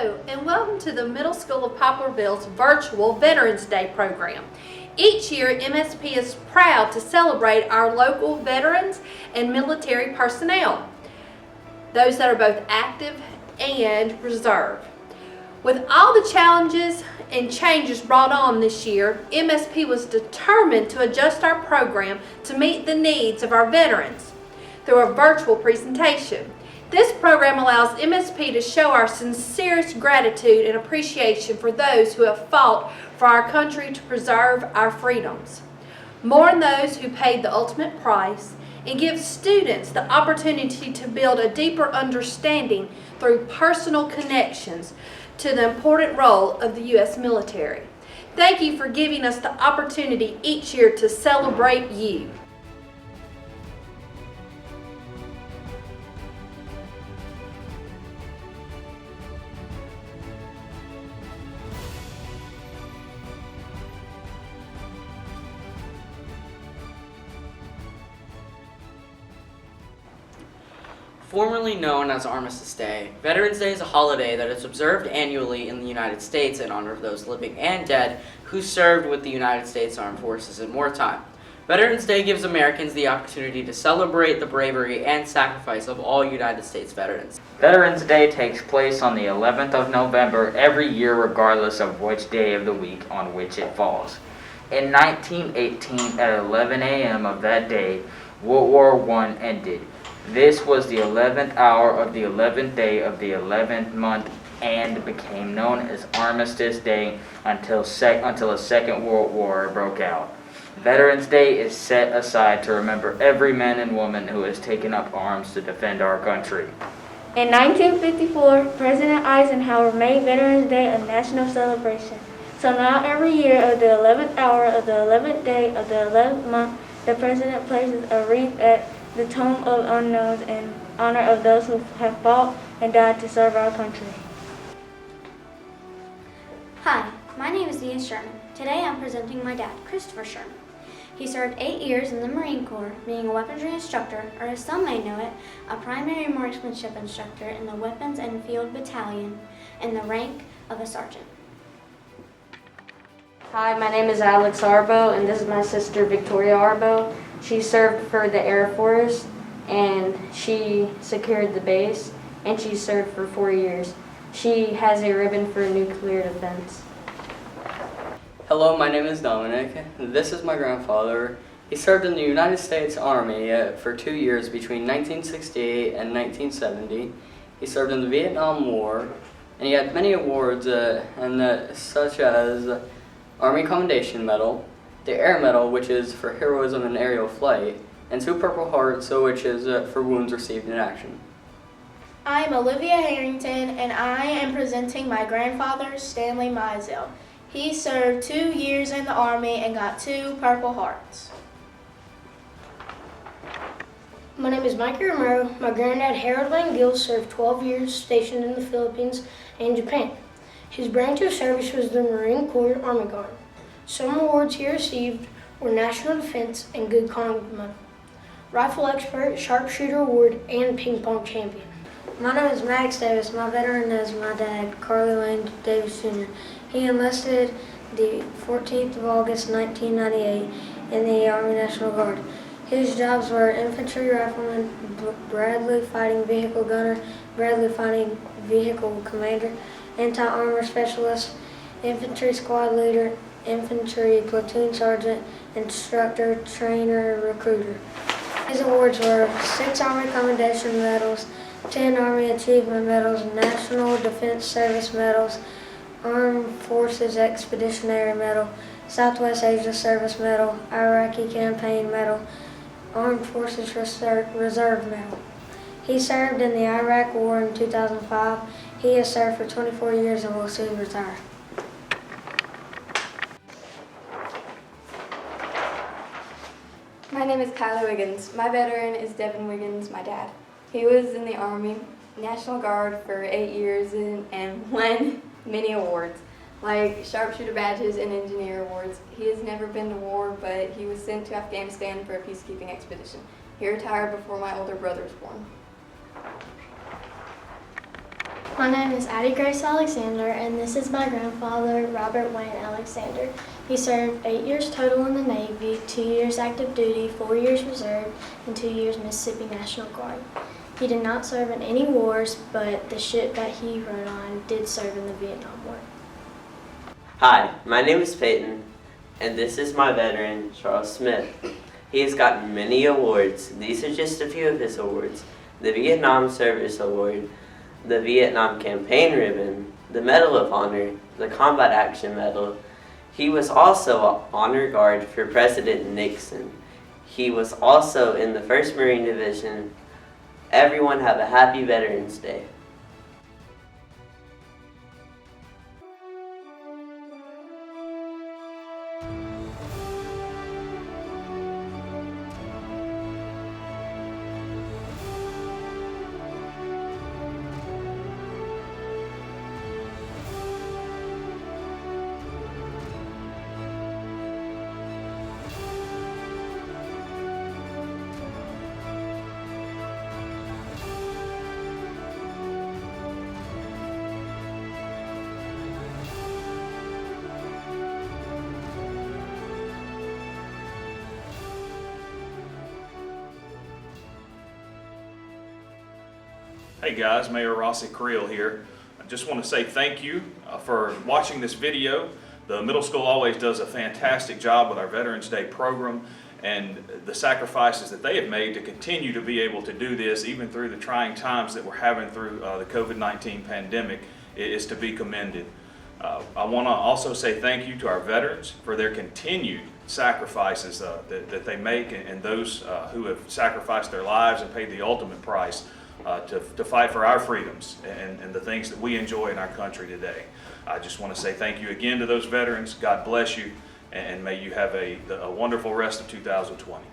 Hello, and welcome to the Middle School of Poplarville's Virtual Veterans Day program. Each year, MSP is proud to celebrate our local veterans and military personnel, those that are both active and reserve. With all the challenges and changes brought on this year, MSP was determined to adjust our program to meet the needs of our veterans through a virtual presentation. This program allows MSP to show our sincerest gratitude and appreciation for those who have fought for our country to preserve our freedoms, mourn those who paid the ultimate price, and give students the opportunity to build a deeper understanding through personal connections to the important role of the U.S. military. Thank you for giving us the opportunity each year to celebrate you. Formerly known as Armistice Day, Veterans Day is a holiday that is observed annually in the United States in honor of those living and dead who served with the United States Armed Forces in wartime. Veterans Day gives Americans the opportunity to celebrate the bravery and sacrifice of all United States veterans. Veterans Day takes place on the 11th of November every year regardless of which day of the week on which it falls. In 1918, at 11 a.m. of that day, World War I ended. This was the 11th hour of the 11th day of the 11th month and became known as Armistice Day until a Second World War broke out. Veterans Day is set aside to remember every man and woman who has taken up arms to defend our country. In 1954, President Eisenhower made Veterans Day a national celebration. So now every year of the 11th hour of the 11th day of the 11th month, the President places a wreath at the Tomb of Unknowns in honor of those who have fought and died to serve our country. Hi, my name is Nia Sherman. Today I'm presenting my dad, Christopher Sherman. He served 8 years in the Marine Corps, being a weaponry instructor, or as some may know it, a primary marksmanship instructor in the Weapons and Field Battalion in the rank of a sergeant. Hi, my name is Alex Arbo, and this is my sister Victoria Arbo. She served for the Air Force, and she secured the base, and she served for 4 years. She has a ribbon for nuclear defense. Hello, my name is Dominic. This is my grandfather. He served in the United States Army for 2 years between 1968 and 1970. He served in the Vietnam War, and he had many awards such as Army Commendation Medal, the Air Medal, which is for heroism in aerial flight, and 2 Purple Hearts, which is for wounds received in action. I'm Olivia Harrington, and I am presenting my grandfather, Stanley Mizell. He served 2 years in the Army and got 2 Purple Hearts. My name is Mike Romero. My granddad, Harold Van Gill, served 12 years stationed in the Philippines and Japan. His branch of service was the Marine Corps Army Guard. Some awards he received were National Defense and Good Conduct Medal, Rifle Expert, Sharpshooter Award, and Ping Pong Champion. My name is Max Davis. My veteran is my dad, Carly Lane Davis Jr. He enlisted the 14th of August 1998 in the Army National Guard. His jobs were infantry rifleman, Bradley fighting vehicle gunner, Bradley fighting vehicle commander, anti-armor specialist, infantry squad leader, infantry platoon sergeant, instructor, trainer, recruiter. His awards were 6 Army Commendation Medals, 10 Army Achievement Medals, National Defense Service Medals, Armed Forces Expeditionary Medal, Southwest Asia Service Medal, Iraqi Campaign Medal, Armed Forces Reserve Medal. He served in the Iraq War in 2005. He has served for 24 years and will soon retire. My name is Kyler Wiggins. My veteran is Devin Wiggins, my dad. He was in the Army, National Guard for 8 years and won many awards, like sharpshooter badges and engineer awards. He has never been to war, but he was sent to Afghanistan for a peacekeeping expedition. He retired before my older brother was born. My name is Addie Grace Alexander, and this is my grandfather, Robert Wayne Alexander. He served 8 years total in the Navy, 2 years active duty, 4 years reserve, and 2 years Mississippi National Guard. He did not serve in any wars, but the ship that he rode on did serve in the Vietnam War. Hi, my name is Peyton, and this is my veteran, Charles Smith. He has gotten many awards. These are just a few of his awards: the Vietnam Service Award, the Vietnam Campaign Ribbon, the Medal of Honor, the Combat Action Medal. He was also an honor guard for President Nixon. He was also in the 1st Marine Division. Everyone have a happy Veterans Day. Hey guys, Mayor Rossi Creel here. I just want to say thank you for watching this video. The middle school always does a fantastic job with our Veterans Day program, and the sacrifices that they have made to continue to be able to do this even through the trying times that we're having through the COVID-19 pandemic is to be commended. I want to also say thank you to our veterans for their continued sacrifices that they make, and those who have sacrificed their lives and paid the ultimate price to fight for our freedoms and the things that we enjoy in our country today. I just want to say thank you again to those veterans. God bless you, and may you have a wonderful rest of 2020.